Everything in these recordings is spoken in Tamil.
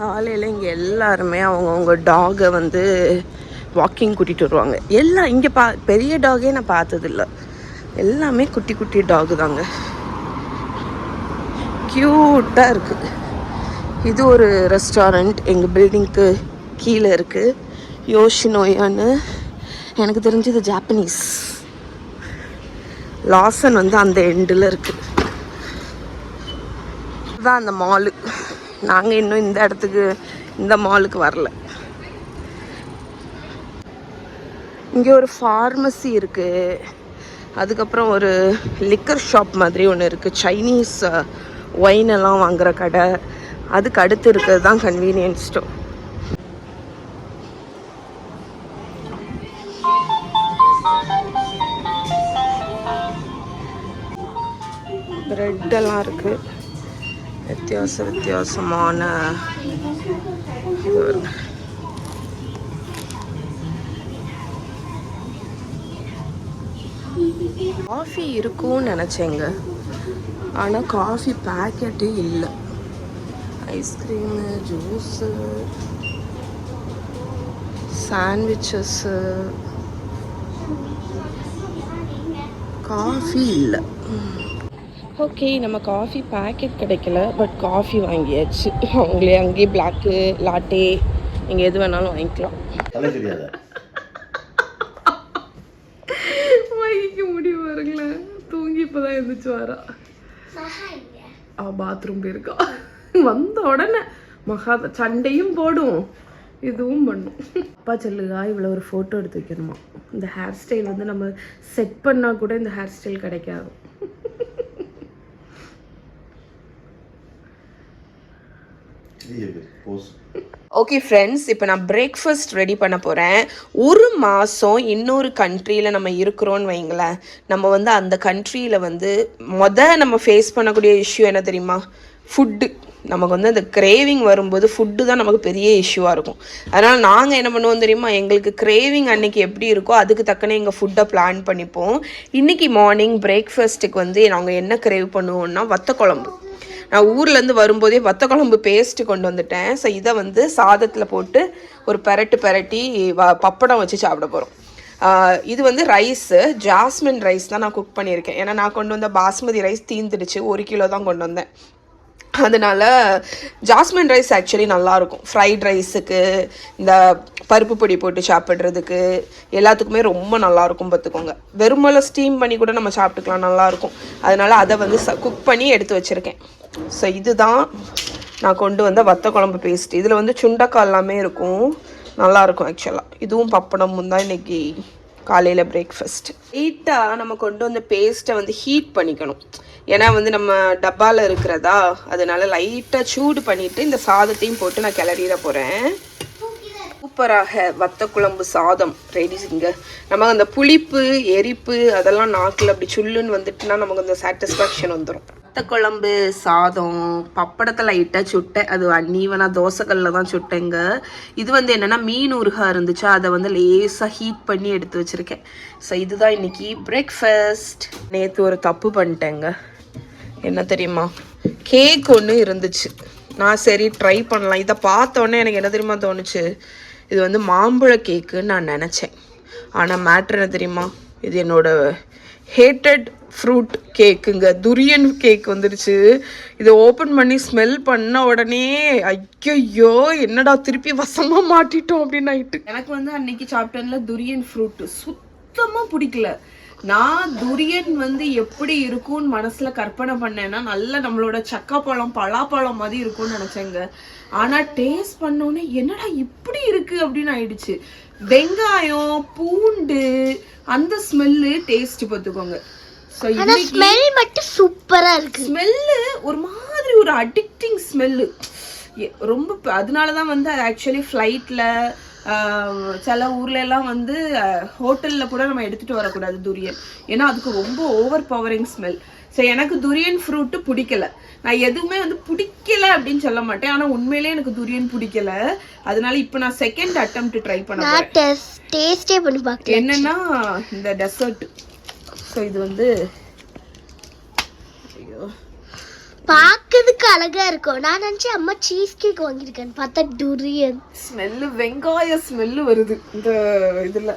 காலையில் இங்கே எல்லாருமே அவங்கவுங்க டாகை வந்து வாக்கிங் கூட்டிகிட்டு வருவாங்க. எல்லாம் இங்கே பெரிய டாகே நான் பார்த்ததில்ல, எல்லாமே குட்டி குட்டி டாகு தாங்க. க்யூட்டாக இருக்குது. இது ஒரு ரெஸ்டாரண்ட் எங்கள் பில்டிங்க்கு கீழே இருக்குது. யோஷினோயான்னு எனக்கு தெரிஞ்சது ஜாப்பனீஸ். லாசன் வந்து அந்த எண்டில் இருக்குது. இதுதான் அந்த மாலு. நாங்கள் இன்னும் இந்த இடத்துக்கு இந்த மாலுக்கு வரல. இங்கே ஒரு ஃபார்மசி இருக்குது, அதுக்கப்புறம் ஒரு லிக்கர் ஷாப் மாதிரி ஒன்று இருக்குது, சைனீஸ் ஒயின் எல்லாம் வாங்குகிற கடை. அதுக்கு அடுத்து இருக்கிறது தான் கன்வீனியன்ஸ் ஸ்டோர். பிரெட்டெல்லாம் இருக்குது, வித்தியாசமான இது வருது. காஃபி இருக்கும்னு நினச்சேங்க, ஆனால் காஃபி பேக்கெட்டு இல்லை. ஐஸ்கிரீமு, ஜூஸு, சாண்ட்விச்சஸ்ஸு, காஃபி இல்லை. ஓகே, நம்ம காஃபி பேக்கெட் கிடைக்கல, பட் காஃபி வாங்கியாச்சு. அவங்களே அங்கேயே பிளாக்கு, லாட்டே, நீங்கள் எது வேணாலும் வாங்கிக்கலாம். வாங்கிக்க முடியும் பாருங்களேன். தூங்கி இப்போ தான் எழுந்திரிச்சு வரா. பாத்ரூம் போயிருக்கா. வந்த உடனே மகா சண்டையும் போடும், இதுவும் பண்ணும். அப்பா சொல்லுதா இவ்வளோ ஒரு ஃபோட்டோ எடுத்து வைக்கணுமா. இந்த ஹேர் ஸ்டைல் வந்து நம்ம செட் பண்ணால் கூட இந்த ஹேர் ஸ்டைல் கிடைக்காது. ஓகே ஃப்ரெண்ட்ஸ், இப்போ நான் பிரேக்ஃபாஸ்ட் ரெடி பண்ண போகிறேன். ஒரு மாதம் இன்னொரு கண்ட்ரியில் நம்ம இருக்கிறோன்னு வைங்களேன், நம்ம வந்து அந்த கண்ட்ரியில் வந்து நம்ம ஃபேஸ் பண்ணக்கூடிய இஷ்யூ என்ன தெரியுமா? ஃபுட்டு. நமக்கு வந்து அந்த கிரேவிங் வரும்போது ஃபுட்டு தான் நமக்கு பெரிய இஷ்யூவாக இருக்கும். அதனால் நாங்கள் என்ன பண்ணுவோம் தெரியுமா, எங்களுக்கு கிரேவிங் அன்றைக்கி எப்படி இருக்கோ அதுக்கு தக்கன எங்கள் ஃபுட்டை பிளான் பண்ணிப்போம். இன்றைக்கி மார்னிங் பிரேக்ஃபாஸ்ட்டுக்கு வந்து நாங்கள் என்ன கிரேவ் பண்ணுவோம்னா வத்த குழம்பு. நான் ஊர்லேருந்து வரும்போதே வத்த குழம்பு பேஸ்ட்டு கொண்டு வந்துட்டேன். ஸோ இதை வந்து சாதத்தில் போட்டு ஒரு பெரட்டி பப்படம் வச்சு சாப்பிட போகிறோம். இது வந்து ரைஸு, ஜாஸ்மின் ரைஸ் தான் நான் குக் பண்ணியிருக்கேன். ஏன்னா நான் கொண்டு வந்த பாஸ்மதி ரைஸ் தீந்துடுச்சு, 1 கிலோ தான் கொண்டு வந்தேன். அதனால் ஜாஸ்மின் ரைஸ் ஆக்சுவலி நல்லாயிருக்கும். ஃப்ரைட் ரைஸுக்கு, இந்த பருப்பு பொடி போட்டு சாப்பிட்றதுக்கு எல்லாத்துக்குமே ரொம்ப நல்லாயிருக்கும் பார்த்துக்கோங்க. வெறுமலை ஸ்டீம் பண்ணி கூட நம்ம சாப்பிட்டுக்கலாம், நல்லாயிருக்கும். அதனால் அதை வந்து குக் பண்ணி எடுத்து வச்சுருக்கேன். ஸோ இதுதான் நான் கொண்டு வந்த வத்த குழம்பு பேஸ்ட். இதில் வந்து சுண்டக்காய் எல்லாமே இருக்கும், நல்லாயிருக்கும் ஆக்சுவலாக. இதுவும் பப்படமும் தான் இன்றைக்கி காலையில் பிரேக்ஃபாஸ்ட். லைட்டாக நம்ம கொண்டு வந்த பேஸ்ட்டை வந்து ஹீட் பண்ணிக்கணும். ஏன்னா வந்து நம்ம டப்பாவில் இருக்கிறதா, அதனால லைட்டாக சூடு பண்ணிவிட்டு இந்த சாதத்தையும் போட்டு நான் கிளறிட போகிறேன். சூப்பராக வத்த குழம்பு சாதம் ரெடிங்க. நமக்கு அந்த புளிப்பு, எரிப்பு அதெல்லாம் நாக்கில் அப்படி சுல்லுன்னு வந்துட்டுனா நமக்கு அந்த சாட்டிஸ்ஃபேக்ஷன் வந்துடும். வத்த குழம்பு சாதம், பப்படத்தை லைட்டாக சுட்டேன். அது அன்னீவனாக தோசைக்கல்லில் தான் சுட்டேங்க. இது வந்து என்னென்னா மீன் ஊறுகா இருந்துச்சா, அதை வந்து லேசாக ஹீட் பண்ணி எடுத்து வச்சுருக்கேன். ஸோ இதுதான் இன்றைக்கி பிரேக்ஃபாஸ்ட். நேற்று ஒரு தப்பு பண்ணிட்டேங்க. என்ன தெரியுமா, கேக் ஒன்று இருந்துச்சு. நான் சரி ட்ரை பண்ணலாம், இதை பார்த்தோன்னே எனக்கு என்ன தெரியுமா தோணுச்சு, இது வந்து மாம்பழ கேக்குன்னு நான் நினச்சேன். ஆனால் மேட்ரு என்ன தெரியுமா, இது என்னோட ஹேட்டட் ஃப்ரூட் கேக்குங்க. துரியன் கேக் வந்துடுச்சு. இதை ஓப்பன் பண்ணி ஸ்மெல் பண்ண உடனே ஐயோ என்னடா திருப்பி வசமாக மாட்டிட்டோம் அப்படின்னு ஆயிட்டு. எனக்கு வந்து அன்னைக்கு சாப்பிட்டேன்ல துரியன் ஃப்ரூட்டு சுத்தமாக பிடிக்கல. நான் துரியன் வந்து எப்படி இருக்கும்னு மனசுல கற்பனை பண்ணேன்னா, நல்ல நம்மளோட சக்காப்பழம், பலாப்பழம் மாதிரி இருக்கும்னு நினைச்சேங்க. ஆனா டேஸ்ட் பண்ணோன்னே என்னடா இப்படி இருக்கு அப்படின்னு ஆயிடுச்சு. வெங்காயம், பூண்டு, அந்த ஸ்மெல்லு டேஸ்ட் பார்த்துக்கோங்க. ஸ்மெல் மட்டும் சூப்பரா இருக்கு. ஸ்மெல்லு ஒரு மாதிரி ஒரு அடிக்டிங் ஸ்மெல்லு ரொம்ப. அதனாலதான் வந்து ஆக்சுவலி ஃப்ளைட்ல சில ஊர்ல எல்லாம் வந்து ஹோட்டல்ல கூட நம்ம எடுத்துட்டு வரக்கூடாது துரியன், ஏன்னா அதுக்கு ரொம்ப ஓவர் பவரிங் ஸ்மெல். ஸோ எனக்கு துரியன் ஃப்ரூட்டு பிடிக்கல. நான் எதுவுமே வந்து பிடிக்கல அப்படின்னு சொல்ல மாட்டேன், ஆனா உண்மையிலே எனக்கு துரியன் பிடிக்கல. அதனால இப்போ நான் செகண்ட் அட்டெம்ப்ட் ட்ரை பண்ணேன். டேஸ்டே பண்ணி பார்க்க என்னன்னா இந்த டெசர்ட். ஸோ இது வந்து பார்க்கிறதுக்கு அழகா இருக்கும். நான் நினைச்சேன் அம்மா சீஸ் கேக் வாங்கியிருக்கேன், பார்த்தா டூரியன் ஸ்மெல்லு, வெங்காய ஸ்மெல்லு வருது இந்த இதுல.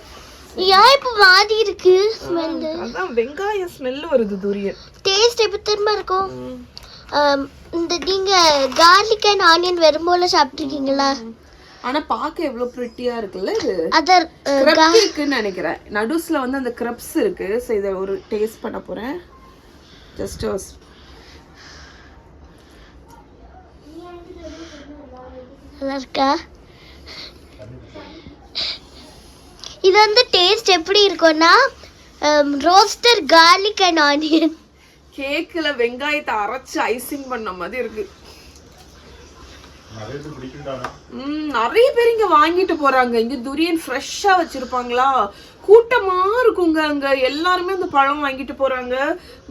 ஏன் இப்ப மாறி இருக்கு ஸ்மெல்? அதான் வெங்காய ஸ்மெல் வருது துரியன். டேஸ்ட் எப்படி தெரியுமா இருக்கும்? இந்த நீங்க கார்லிக் அண்ட் ஆனியன் வெறும்போல சாப்பிட்டுருக்கீங்களா? ஆனா பாக்க எவ்வளவு பிரிட்டியா இருக்குல்ல இது. அதர் கிரப்ஸ்க்குன்னு நினைக்கிறேன். நடுஸ்ல வந்து அந்த கிரப்ஸ் இருக்கு. சோ இத ஒரு டேஸ்ட் பண்ண போறேன். ஜஸ்ட் நல்லா இருக்கா? இது வந்து டேஸ்ட் எப்படி இருக்கும்னா ரோஸ்டர் கார்லிக் அண்ட் ஆனியன். கேக்ல வெங்காயத்தை அரைச்சு ஐசிங் பண்ண மாதிரி இருக்கு. நிறைய பேர் இங்க வாங்கிட்டு போறாங்க. இங்க துரியன் ஃப்ரெஷ்ஷா வச்சிருப்பாங்களா, கூட்டமா இருக்குங்க அங்க. எல்லாருமே அந்த பழம் வாங்கிட்டு போறாங்க.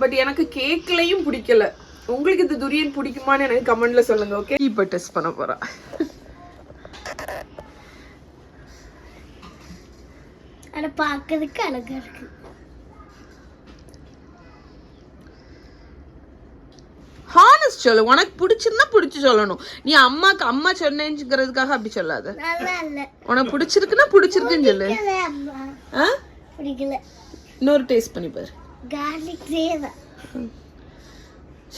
பட் எனக்கு கேக்லயும் பிடிக்கல. உங்களுக்கு இந்த துரியன் பிடிக்குமான்னு எனக்கு கமெண்ட்ல சொல்லுங்க. ஓகே, இப்ப டெஸ்ட் பண்ண போறேன். அட பார்க்கிறதுக்கு அழகா இருக்கு. ஹானஸ்ட் சொல்லு, உனக்கு பிடிச்சிருந்தா பிடிச்சு சொல்லணும். நீ அம்மாக்கு அம்மா சொன்னேங்கிறதுக்காக அப்படி சொல்லாத. உனக்கு பிடிச்சிருக்குன்னா பிடிச்சிருக்குன்னு சொல்லு. பிடிக்கல, இன்னொரு டேஸ்ட் பண்ணி பாரு. கார்லிக் சேவா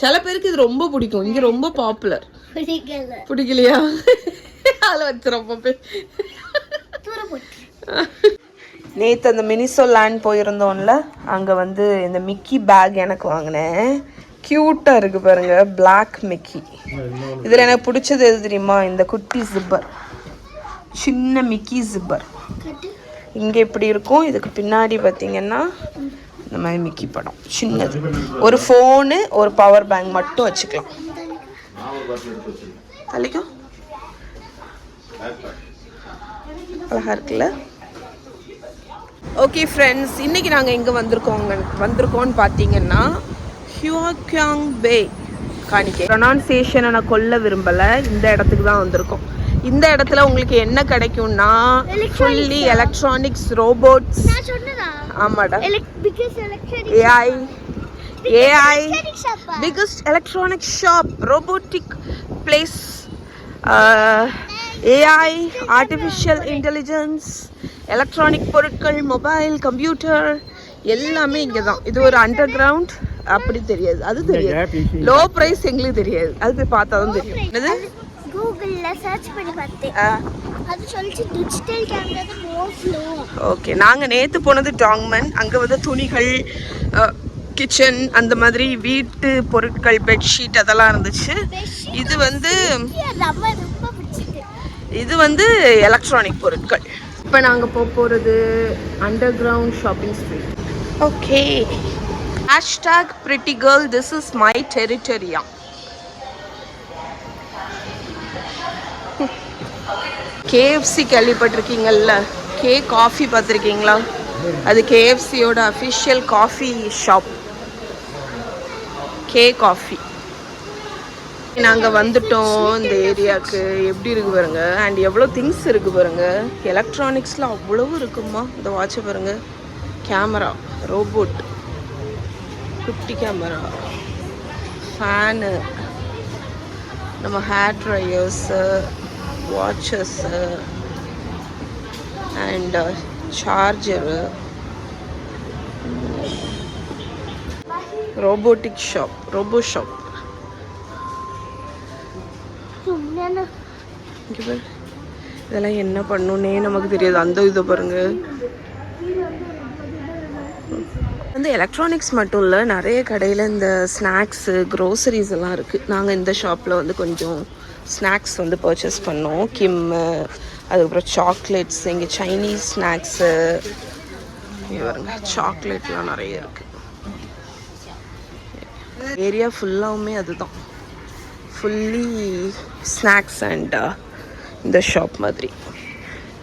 சில பேருக்கு இது ரொம்ப பிடிக்கும். இங்க ரொம்ப பாப்புலர். பிடிக்கல. பிடிக்கலையா? அதில் வச்சு ரொம்ப பேர். நேற்று அந்த மினிசோ லேண்ட் போயிருந்தோம்ல, அங்கே வந்து இந்த மிக்கி பேக் எனக்கு வாங்கினேன். க்யூட்டாக இருக்குது பாருங்க, பிளாக் மிக்கி. இதில் எனக்கு பிடிச்சது எது தெரியுமா? இந்த குட்டி ஜிப்பர், சின்ன மிக்கி ஜிப்பர். இங்கே இப்படி இருக்கும். இதுக்கு பின்னாடி பார்த்தீங்கன்னா இந்த மாதிரி மிக்கி படம் சின்னது. ஒரு ஃபோனு, ஒரு பவர் பேங்க் மட்டும் வச்சுக்கலாம். தள்ளிக்கும் அழகா இருக்குல்ல? ஓகே ஃப்ரெண்ட்ஸ், இன்றைக்கி நாங்கள் எங்கே வந்திருக்கோம்னு பார்த்தீங்கன்னா ஹியோக்யாங் பே காணிக்கை. ப்ரொனவுன்சியேஷனை நான் கொல்ல விரும்பலை. இந்த இடத்துக்கு தான் வந்திருக்கோம். இந்த இடத்துல உங்களுக்கு என்ன கிடைக்கும்னா ஃபுல்லி எலக்ட்ரானிக்ஸ், ரோபோட்ஸ். ஆமாடா, AI biggest electronic shop, robotic place, AI, artificial intelligence, electronic பொருட்கள், மொபைல், கம்ப்யூட்டர் எல்லாமே இங்கே தான். இது ஒரு அண்டர் கிரவுண்ட். அப்படி தெரியாது, அது தெரியாது. லோ ப்ரைஸ் எங்களுக்கு தெரியாது, அது போய் பார்த்தா தான் தெரியும். என்னது? கூகுள்ல சர்ச் பண்ணி பார்த்தேன், அது சொல்லிச்சு டிஜிட்டல் கேமரா தான் மோர் ஃப்ளோ. ஓகே, நாங்கள் நேற்று போனது டாங்மன். அங்கே வந்து துணிகள், கிச்சன், அந்த மாதிரி வீட்டு பொருட்கள், பெட்ஷீட் அதெல்லாம் இருந்துச்சு. இது வந்து எலக்ட்ரானிக் பொருட்கள். இப்போ நாங்கள் போகிறது underground shopping street. Okay, #pretty girl, this is my territory. KFC கேள்விப்பட்டிருக்கீங்கல்ல, கே காஃபி பார்த்துருக்கீங்களா? அது KFCயோட official coffee shop, K coffee. நாங்கள் வந்துட்டோம் இந்த ஏரியாவுக்கு. எப்படி இருக்கு பாருங்க, அண்ட் எவ்வளோ திங்ஸ் இருக்கு பாருங்க. எலக்ட்ரானிக்ஸில் அவ்வளவு இருக்குமா. இந்த வாட்சை பாருங்க, கேமரா, ரோபோட், குட்டி கேமரா, ஃபேனு, நம்ம hair dryers, watches and charger. Robotic shop, robo shop. இதெல்லாம் என்ன பண்ணுன்னே நமக்கு தெரியாது. அந்த இதை பாருங்க, வந்து எலக்ட்ரானிக்ஸ் மட்டும் இல்லை, நிறைய கடையில் இந்த ஸ்நாக்ஸு, க்ரோசரிஸ் எல்லாம் இருக்குது. நாங்கள் இந்த ஷாப்பில் வந்து கொஞ்சம் ஸ்நாக்ஸ் வந்து பர்ச்சேஸ் பண்ணோம். கிம்மு, அதுக்கப்புறம் சாக்லேட்ஸ், இங்கே சைனீஸ் ஸ்நாக்ஸு. இங்கே பாருங்க, சாக்லேட்லாம் நிறைய இருக்குது. ஏரியா ஃபுல்லாகவுமே அதுதான், ஃபுல்லி ஸ்நாக்ஸ் அண்ட் இந்த ஷாப் மாதிரி.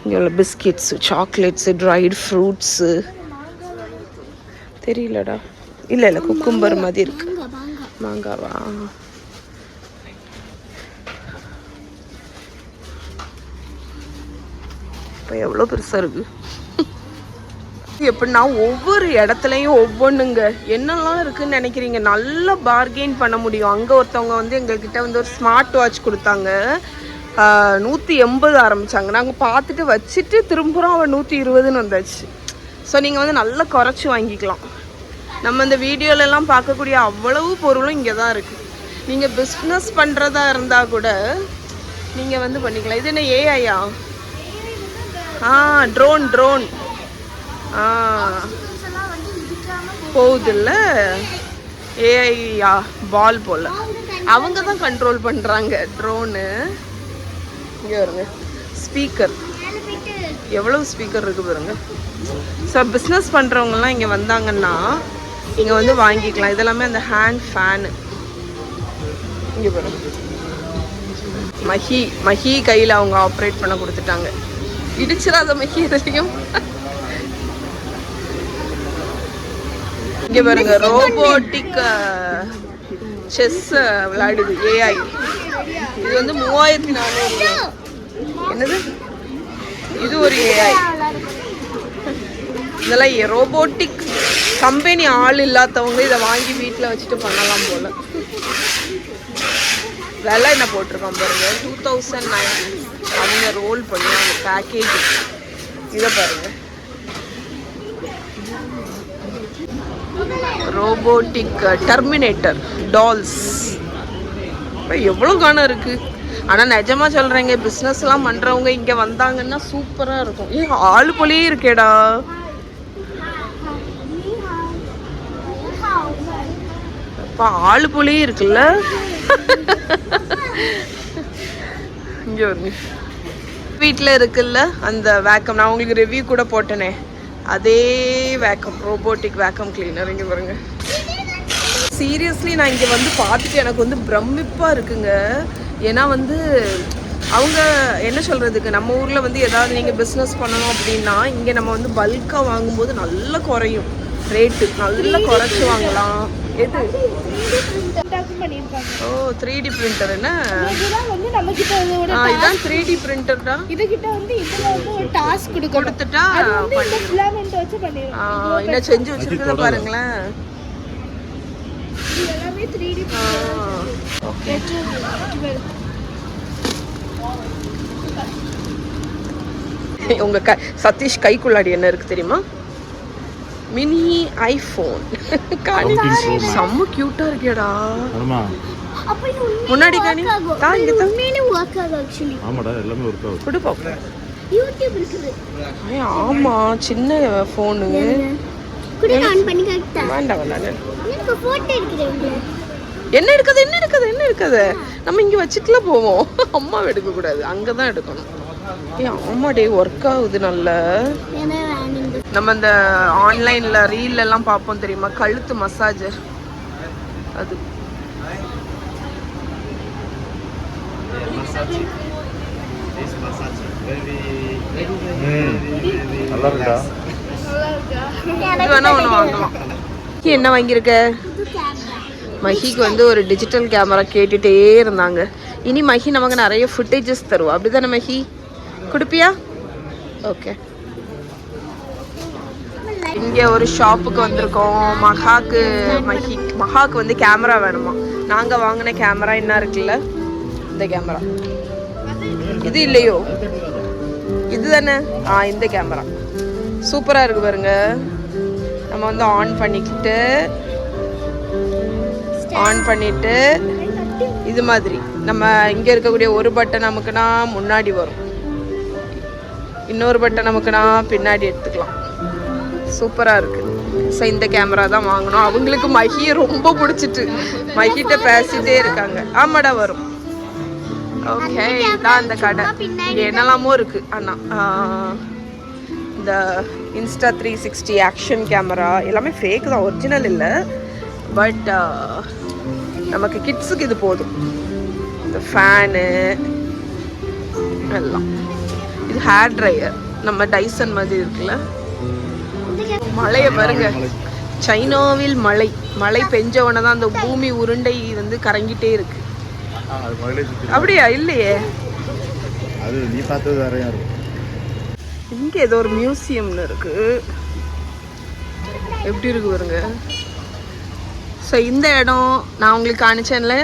இங்கே உள்ள பிஸ்கெட்ஸு, சாக்லேட்ஸு, ட்ரைட் ஃப்ரூட்ஸு. தெரியலடா, இல்லை இல்லை, குக்கும்பர் மாதிரி இருக்கு. மாங்காவா? இப்போ எவ்வளோ பெருசாக இருக்கு. எப்படின்னா ஒவ்வொரு இடத்துலையும் ஒவ்வொன்றுங்க என்னெல்லாம் இருக்குன்னு நினைக்கிறீங்க, நல்லா பார்கெயின் பண்ண முடியும். அங்கே ஒருத்தவங்க வந்து எங்ககிட்ட வந்து ஒரு ஸ்மார்ட் வாட்ச் கொடுத்தாங்க, 180 ஆரம்பித்தாங்க. நாங்கள் பார்த்துட்டு வச்சுட்டு திரும்புகிறோம், அவள் 120ன்னு வந்தாச்சு. ஸோ நீங்கள் வந்து நல்லா குறைச்சி வாங்கிக்கலாம். நம்ம இந்த வீடியோலெல்லாம் பார்க்கக்கூடிய அவ்வளவு பொருளும் இங்கே தான் இருக்குது. நீங்கள் பிஸ்னஸ் பண்ணுறதா இருந்தால் கூட நீங்கள் வந்து பண்ணிக்கலாம். இது என்ன ஏஐயா? ட்ரோன் போகுதில்ல, ஏஐயா பால் போல் அவங்க தான் கண்ட்ரோல் பண்ணுறாங்க ட்ரோனு. இங்கே வருங்க ஸ்பீக்கர், எவ்வளவு ஸ்பீக்கர் இருக்குது பாருங்க. ஸோ பிஸ்னஸ் பண்ணுறவங்கலாம் இங்கே வந்தாங்கன்னா இங்கே வந்து வாங்கிக்கலாம். இதெல்லாமே அந்த ஹேண்ட் ஃபேனு. இங்கே பாருங்க மஹி கையில் அவங்க ஆப்ரேட் பண்ண கொடுத்துட்டாங்க. இடிச்சிடாத மஹி எதுலையும். இங்கே பாருங்க ரோபோட்டிக் செஸ் விளையாடுது ஏஐ. இது வந்து 3400. என்னது இது? ஒரு ஏஐ. இதெல்லாம் ரோபோட்டிக் கம்பெனி ஆள் இல்லாதவங்க இதை வாங்கி வீட்டில் வச்சுட்டு பண்ணலாம் போல். விலை என்ன போட்டிருக்கான் பாருங்க, 2009. அவங்க ரோல் பண்ணி அவங்க பேக்கேஜ். இதை பாருங்க ரோபோட்டிக் டெர்மினேட்டர் டால்ஸ். எவ்வளோ காணம் இருக்குது. ஆனால் நிஜமாக சொல்கிறேங்க, பிஸ்னஸ்லாம் பண்ணுறவங்க இங்கே வந்தாங்கன்னா சூப்பராக இருக்கும். ஆள் போலேயே இருக்கேடா. அப்பா ஆள் போலேயே இருக்குல்ல. இங்கே வருங்க வீட்டில் இருக்குல்ல அந்த வேக்கம், நான் உங்களுக்கு ரிவ்யூ கூட போட்டேனே, அதே வேக்கம், ரோபோட்டிக் வேக்கம் கிளீனர். இங்கே பாருங்க. சீரியஸ்லி நான் இங்கே வந்து பார்த்துட்டு எனக்கு வந்து பிரமிப்பாக இருக்குங்க. ஏன்னா வந்து அவங்க என்ன சொல்கிறதுக்கு, நம்ம ஊரில் வந்து ஏதாவது நீங்கள் பிஸ்னஸ் பண்ணணும் அப்படின்னா இங்கே நம்ம வந்து பல்காக வாங்கும்போது நல்லா குறையும் ரேட்டு, நல்லா குறைச்சி வாங்கலாம். எது? ஓ 3D பிரிண்டர். என்ன இதான் 3D பிரிண்டர் தான். இதுகிட்ட வந்து இதுல வந்து ஒரு டாஸ்க் கொடுத்துட்டா ஃபிலமென்ட் வச்சு பண்ணிரும். என்ன செஞ்சு வச்சிருக்கத பாருங்களேன். இது எல்லாமே 3D பிரிண்டர். ஓகே. உங்க சதீஷ் கைக்குள்ளாடி என்ன இருக்கு தெரியுமா? Mini iPhone. செம்ம கியூட்டா இருக்கேடா. முன்னாடி காணி தாங்க தம்மினே வர்க் ஆகும். एक्चुअली ஆமாடா எல்லாமே வர்க் ஆகும். குடு பாப்போம். யூடியூப் இருக்குது. ஆமா சின்ன ஃபோன். குடு ஆன் பண்ணி காட்டா. வேண்டாம் எனக்கு போட்டோ எடுக்குறேன். என்ன எடுக்குது? நம்ம இங்க வச்சிட்டுல போவோம். அம்மா எடுக்க கூடாது, அங்க தான் எடுக்கணும். ஆமா டே ஒர்க் ஆகுது நல்லா. நம்ம இந்த ஆன்லைன்ல ரீல்ல எல்லாம் பார்ப்போம் தெரியுமா, கழுத்து மசாஜர் அது. என்ன வாங்கியிருக்க? மஹிக்கு வந்து ஒரு டிஜிட்டல் கேமரா கேட்டுட்டே இருந்தாங்க. இனி மஹி நமக்கு நிறைய ஃபுட்டேஜஸ் தருவா, அப்படிதானே மஹி? கொடுப்பியா? ஓகே. இங்கே ஒரு ஷாப்புக்கு வந்திருக்கோம். மஹாக்கு வந்து கேமரா வேணுமா. நாங்கள் வாங்கின கேமரா என்ன இருக்குல்ல, இந்த கேமரா. இது இல்லையோ, இது தானே? இந்த கேமரா சூப்பராக இருக்கு பாருங்க. நம்ம வந்து ஆன் பண்ணிட்டு இது மாதிரி நம்ம இங்கே இருக்கக்கூடிய ஒரு பட்டன் நமக்குன்னா முன்னாடி வரும், இன்னொரு பட்டன் நமக்குன்னா பின்னாடி எடுத்துக்கலாம். சூப்பராக இருக்குது. ஸோ இந்த கேமரா தான் வாங்கணும். அவங்களுக்கு மஹியை ரொம்ப பிடிச்சிட்டு மஹிட்ட பேசிட்டே இருக்காங்க. ஆமாடா வரும். ஓகே, இதான் அந்த கடை. இங்கே என்னெல்லாமோ இருக்குது. அண்ணா இந்த இன்ஸ்டா 360 ஆக்ஷன் கேமரா எல்லாமே ஃபேக் தான், ஒரிஜினல் இல்லை. பட் நமக்கு கிட்ஸுக்கு இது போதும். இந்த ஃபேனு எல்லாம். இது ஹேர் ட்ரையர், நம்ம டைசன் மாதிரி இருக்குல்ல. மழையை பாருங்க, சைனாவில் மழை பெஞ்சவன தான் அந்த பூமி உருண்டை வந்து கரங்கிட்டே இருக்கு. அப்படியா? இல்லையே, அது நீ பார்த்தது வேறையா இருக்கு. இங்க ஏதோ ஒரு மியூசியம்னு இருக்கு. எப்படி இருக்கு பாருங்க. ஸோ இந்த இடம் நான் உங்களுக்கு காணிச்சேன்ல,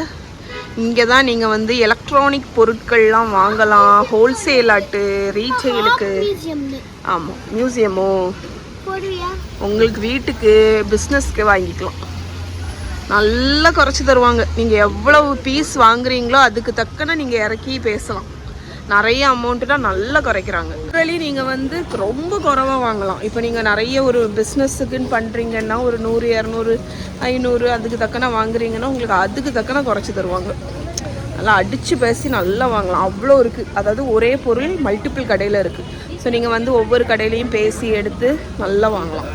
இங்கே தான் நீங்கள் வந்து எலக்ட்ரானிக் பொருட்கள்லாம் வாங்கலாம். ஹோல்சேல் ஆட்டு ரீட்டெயிலுக்கு. ஆமாம், மியூசியமோ உங்களுக்கு வீட்டுக்கு பிஸ்னஸ்க்கு வாங்கிக்கலாம். நல்லா குறைச்சி தருவாங்க. நீங்கள் எவ்வளவு பீஸ் வாங்குறீங்களோ அதுக்கு தக்கன நீங்கள் இறக்கி பேசலாம். நிறைய அமௌண்ட்டு தான் நல்லா குறைக்கிறாங்க. ஆக்சுவலி நீங்கள் வந்து ரொம்ப குறைவாக வாங்கலாம். இப்போ நீங்கள் நிறைய ஒரு பிஸ்னஸுக்குன்னு பண்ணுறீங்கன்னா ஒரு 100, 200, 500 அதுக்கு தக்கன வாங்குறீங்கன்னா உங்களுக்கு அதுக்கு தக்கன குறைச்சி தருவாங்க. நல்லா அடித்து பேசி நல்லா வாங்கலாம். அவ்வளோ இருக்குது. அதாவது ஒரே பொருள் மல்டிபிள் கடையில் இருக்குது. ஸோ நீங்கள் வந்து ஒவ்வொரு கடையிலையும் பேசி எடுத்து நல்லா வாங்கலாம்.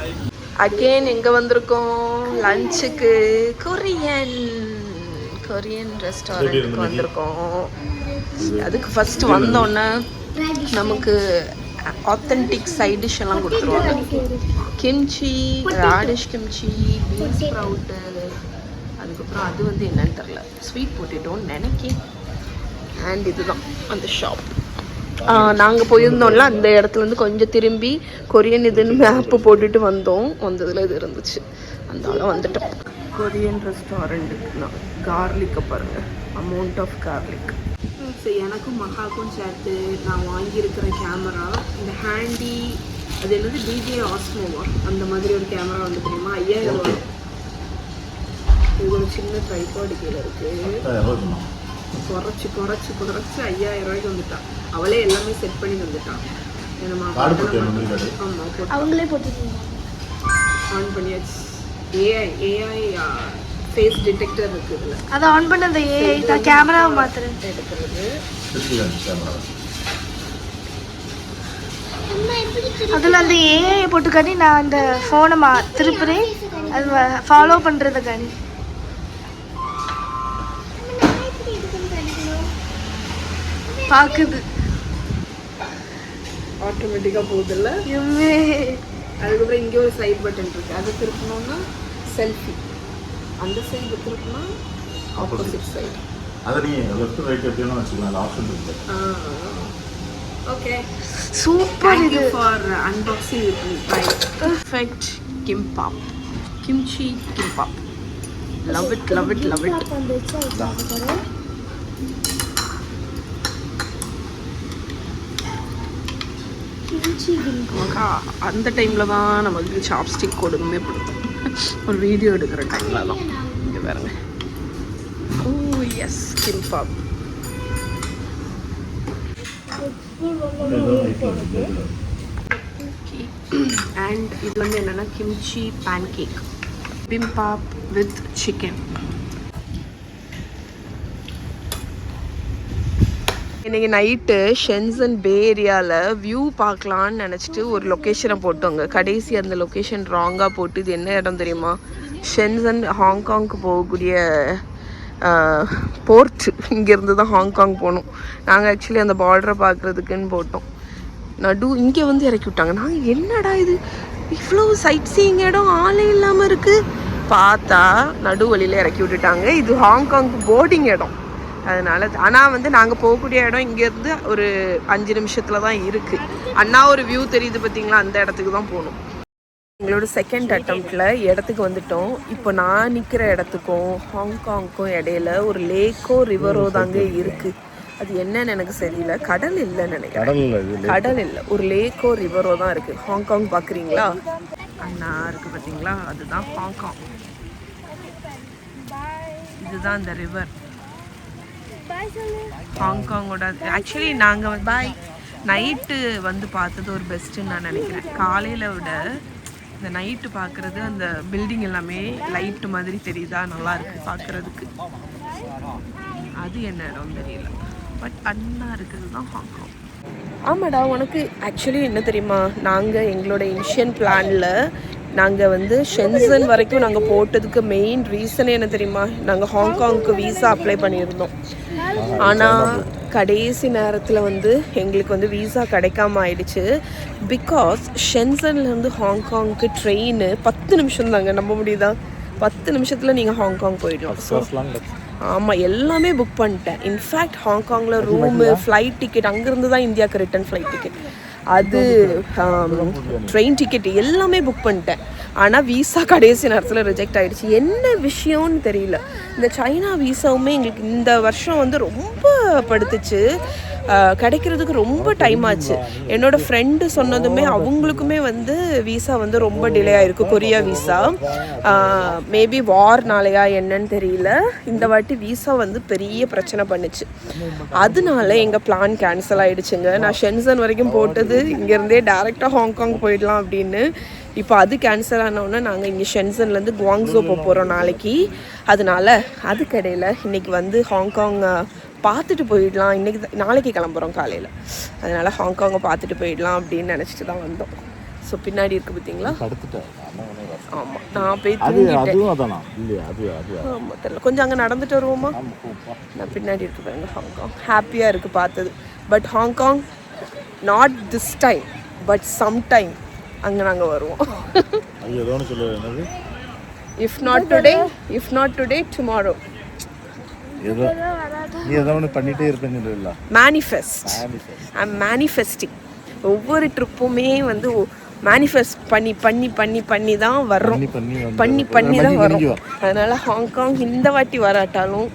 அகெயின் எங்கே வந்திருக்கோம்? லஞ்சுக்கு கொரியன் ரெஸ்டாரண்ட்டுக்கு வந்திருக்கோம். அதுக்கு ஃபஸ்ட்டு வந்தோடனே நமக்கு ஆத்தென்டிக் சைட் டிஷ் எல்லாம் கொடுத்துருவாங்க. Kimchi, radish kimchi, beans sprout, அதுக்கப்புறம் அது வந்து என்னன்னு தெரில, ஸ்வீட் பொட்டேட்டோன்னு நினைக்கேன். அண்ட் இதுதான் அந்த ஷாப். நாங்கள் போயிருந்தோம்ல அந்த இடத்துலேருந்து கொஞ்சம் திரும்பி கொரியன் இதுன்னு மேப்பு போட்டுட்டு வந்ததில் இது இருந்துச்சு. அதனால வந்துட்டோம். கொரியன் ரெஸ்டாரண்ட்டுக்குன்னா கார்லிக்கை பாருங்கள், அமௌண்ட் ஆஃப் கார்லிக். ஸோ எனக்கும் மகாக்கும் சேர்த்து நான் வாங்கியிருக்கிற கேமரா, இந்த ஹேண்டி அது என்னது டிஜே ஆஸ்மோவா அந்த மாதிரி ஒரு கேமரா வந்து தெரியுமா, 5000 ரூபா. இது ஒரு சின்ன ட்ரைபாட் கீழே இருக்குது. குறைச்சி 5000 ரூபாய்க்கு வந்துட்டான். அவளே எல்லாமே செட் பண்ணி வந்துட்டான். அவங்களே போட்டு ஆன் பண்ணியாச்சு. ஏஐ ஃபேஸ் டிடெக்டர் இருக்குது இதில். அதை ஆன் பண்ண அந்த ஏஐ தான் கேமராவை மாத்துறேன் எடுக்கிறது. அதில் அந்த ஏஐ போட்டு காட்டி நான் அந்த ஃபோனை திருப்புறேன். அது ஃபாலோ பண்ணுறது காணி பார்க்குது. ஆட்டோமேட்டிக்காக போகுதில்ல. அதுக்கப்புறம் இங்கே ஒரு சைட் பட்டன் இருக்குது. அதை திருப்பினோன்னா செல்ஃபி. அந்த சைடு திருப்பினா ஆப்போசிட் சைடு. அதை நீங்கள் லெஃப்ட் ரைட் எப்படின்னு வச்சுக்கலாம். ஆப்ஷன் இருக்குது. Okay, super. இது for unboxing with me by perfect kimbap, kimchi kimbap. Love it. அந்த டைமில் தான் நமக்கு சாப்ஸ்டிக் கொடுமே பிடிக்கும். ஒரு வீடியோ எடுக்கிற டைமில் தான். இங்கே பாருங்க. ஓ எஸ், கிம்பாப். அண்ட் இது வந்து என்னென்னா kimchi pancake, bibimbap with chicken. இன்றைக்கி நைட்டு ஷென்சன் பே ஏரியாவில் வியூ பார்க்கலான்னு நினச்சிட்டு ஒரு லொக்கேஷனை போட்டோங்க. கடைசி அந்த லொக்கேஷன் ராங்காக போட்டு, இது என்ன இடம் தெரியுமா, ஷென்சன் ஹாங்காங்க்கு போகக்கூடிய போர்ட். இங்கேருந்து தான் ஹாங்காங் போகணும். நாங்கள் ஆக்சுவலி அந்த பார்டரை பார்க்குறதுக்குன்னு போட்டோம். இங்கே வந்து இறக்கி விட்டாங்க. நாங்கள் என்னடா இது இவ்வளோ சைட் சீயிங் இடம் ஆளே இல்லாமல் இருக்குது, பார்த்தா நடுவழியில் இறக்கி விட்டுட்டாங்க. இது ஹாங்காங்க்கு போர்டிங் இடம். அதனால ஆனால் வந்து நாங்கள் போகக்கூடிய இடம் இங்கேருந்து ஒரு 5 நிமிஷத்தில் தான் இருக்குது. அண்ணா ஒரு வியூ தெரியுது பார்த்தீங்களா, அந்த இடத்துக்கு தான் போகணும். எங்களோட செகண்ட் அட்டம்ப்டில் இடத்துக்கு வந்துட்டோம். இப்போ நான் நிற்கிற இடத்துக்கும் ஹாங்காங்க்கும் இடையில ஒரு லேக்கோ ரிவரோ தாங்க இருக்குது. அது என்னன்னு எனக்கு தெரியல. கடல் இல்லைன்னு நினைக்கிறேன். கடல் இல்லை, ஒரு லேக்கோ ரிவரோ தான் இருக்குது. ஹாங்காங் பார்க்குறீங்களா, அண்ணா இருக்குது பார்த்தீங்களா, அதுதான் ஹாங்காங். இதுதான் அந்த ரிவர் ஹாங்காங்கோட. ஆக்சுவலி நாங்கள் பாய் நைட்டு வந்து பார்த்தது ஒரு பெஸ்ட்டுன்னு நான் நினைக்கிறேன். காலையில் விட இந்த நைட்டு பார்க்குறது, அந்த பில்டிங் எல்லாமே லைட்டு மாதிரி தெரியுதா, நல்லா இருக்குது பார்க்குறதுக்கு. அது என்ன இடம் தெரியல, பட் அண்ணா இருக்கிறது தான் ஹாங்காங். ஆமாடா, உனக்கு ஆக்சுவலி என்ன தெரியுமா, நாங்கள் எங்களோட இனிஷியல் பிளானில் நாங்கள் வந்து ஷென்சன் வரைக்கும் நாங்கள் போட்டதுக்கு மெயின் ரீசனே என்ன தெரியுமா, நாங்கள் ஹாங்காங்க்கு வீசா அப்ளை பண்ணியிருந்தோம். ஆனால் கடைசி நேரத்தில் வந்து எங்களுக்கு வந்து வீசா கிடைக்காம ஆயிடுச்சு. பிகாஸ் ஷென்சன்லேருந்து ஹாங்காங்க்கு ட்ரெயின் 10 நிமிஷம் தாங்க. நம்ப முடியுதா? 10 நிமிஷத்தில் நீங்கள் ஹாங்காங் போயிடலாம். ஸோ ஆமாம், எல்லாமே புக் பண்ணிட்டேன். இன்ஃபேக்ட் ஹாங்காங்கில் ரூமு, ஃப்ளைட் டிக்கெட், அங்கேருந்து தான் இந்தியாவுக்கு ரிட்டன் ஃப்ளைட் டிக்கெட், அது ட்ரெயின் டிக்கெட் எல்லாமே புக் பண்ணிட்டேன். ஆனால் விசா கடைசி நேரத்தில் ரிஜெக்ட் ஆகிடுச்சு. என்ன விஷயம்னு தெரியல. இந்த சைனா விசாவுமே எங்களுக்கு இந்த வருஷம் வந்து ரொம்ப படுத்துச்சு, கிடைக்கிறதுக்கு ரொம்ப டைம் ஆச்சு. என்னோடய ஃப்ரெண்டு சொன்னதுமே அவங்களுக்குமே வந்து விசா வந்து ரொம்ப டிலே ஆகிருக்கு, கொரியா விசா. மேபி வார்னாலையா என்னன்னு தெரியல, இந்த வாட்டி விசா வந்து பெரிய பிரச்சனை பண்ணுச்சு. அதனால எங்கள் பிளான் கேன்சல் ஆகிடுச்சுங்க. நான் ஷென்சன் வரைக்கும் போட்டது, இங்கேருந்தே டேரெக்டாக ஹாங்காங் போயிடலாம் அப்படின்னு. இப்போ அது கேன்சல் ஆனோடனே நாங்கள் இங்கே ஷென்சன்லேருந்து குவாங்ஸோ போகிறோம் நாளைக்கு. அதனால அதுக்கிடையில் இன்றைக்கி வந்து ஹாங்காங் பார்த்துட்டு போயிடலாம். நாளைக்கு கிளம்புறோம் காலையில், அதனால் ஹாங்காங்கை பார்த்துட்டு போயிடலாம் அப்படின்னு நினச்சிட்டு தான் வந்தோம். ஸோ பின்னாடி இருக்குது பார்த்தீங்களா? ஆமாம், நான் போய் தூங்கிட்டேன். ஆமாம் தெரியல, கொஞ்சம் அங்கே நடந்துட்டு வருவோமா? நான் பின்னாடி இருக்கு பாருங்க ஹாங்காங். ஹாப்பியாக இருக்குது பார்த்தது. But Hong Kong not this time, but some time அங்கே நாங்கள் வருவோம். If not today tomorrow. Manifesting. ஒவ்வொரு ட்ரிப்புமே வந்து மேனிஃபெஸ்ட் பண்ணி தான் வர்றோம், பண்ணி தான் வரோம். அதனால் ஹாங்காங் இந்த வாட்டி வராட்டாலும்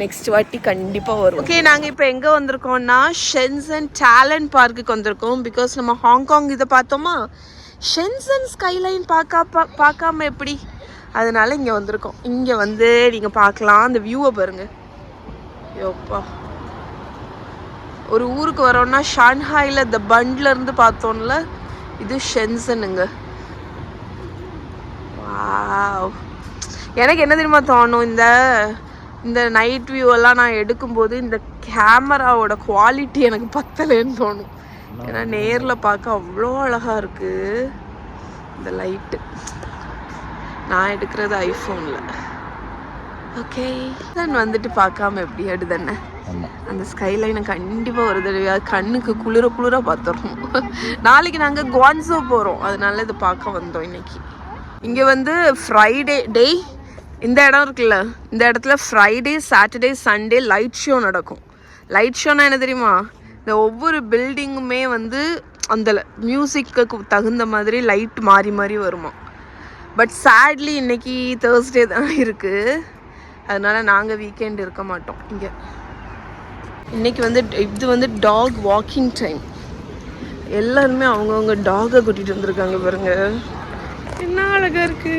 நெக்ஸ்ட் வாட்டி கண்டிப்பாக வரும். ஓகே, நாங்கள் இப்போ எங்கே வந்திருக்கோம்னா ஷென்சன் டேலண்ட் பார்க்குக்கு வந்திருக்கோம். பிகாஸ் நம்ம ஹாங்காங் இதை பார்த்தோமா, ஷென்சன் ஸ்கைலைன் பார்க்காம எப்படி, அதனால இங்கே வந்திருக்கோம். இங்கே வந்து நீங்கள் பார்க்கலாம், அந்த வியூவை பாருங்க. யோப்பா, ஒரு ஊருக்கு வரோம்னா ஷான்ஹாயில் இந்த பண்ட்ல இருந்து பார்த்தோம்ல, இது ஷென்சனுங்க. வாவ், எனக்கு என்ன தெரியுமா தோணும், இந்த நைட் வியூ எல்லாம் நான் எடுக்கும்போது இந்த கேமராவோட குவாலிட்டி எனக்கு பத்தலைன்னு தோணும். ஏன்னா நேரில் பார்க்க அவ்வளோ அழகாக இருக்குது இந்த லைட்டு. நான் எடுக்கிறது ஐஃபோனில். ஓகே, தான் வந்துட்டு பார்க்காம எப்படி எடுதானே. அந்த ஸ்கைலைனை கண்டிப்பாக ஒரு தடவை கண்ணுக்கு குளிர பார்த்துடணும். நாளைக்கு நாங்கள் குவான்ஸோ போகிறோம், அதனால இதை பார்க்க வந்தோம் இன்னைக்கு. இங்கே வந்து ஃப்ரைடே டே இந்த இடம் இருக்குல்ல, இந்த இடத்துல Friday Saturday Sunday light show நடக்கும். லைட் ஷோனா என்ன தெரியுமா, இந்த ஒவ்வொரு பில்டிங்குமே வந்து அந்த மியூசிக்கு தகுந்த மாதிரி லைட் மாறி வருமா. பட் சேட்லி இன்னைக்கு தேர்ஸ்டே தான் இருக்குது, அதனால் நாங்கள் வீக்கெண்ட் இருக்க மாட்டோம் இங்கே. இன்றைக்கி வந்து இது வந்து டாக் வாக்கிங் டைம். எல்லாருமே அவங்கவுங்க டாகை கூட்டிகிட்டு வந்திருக்காங்க பாருங்க, என்ன அழகாக இருக்குது.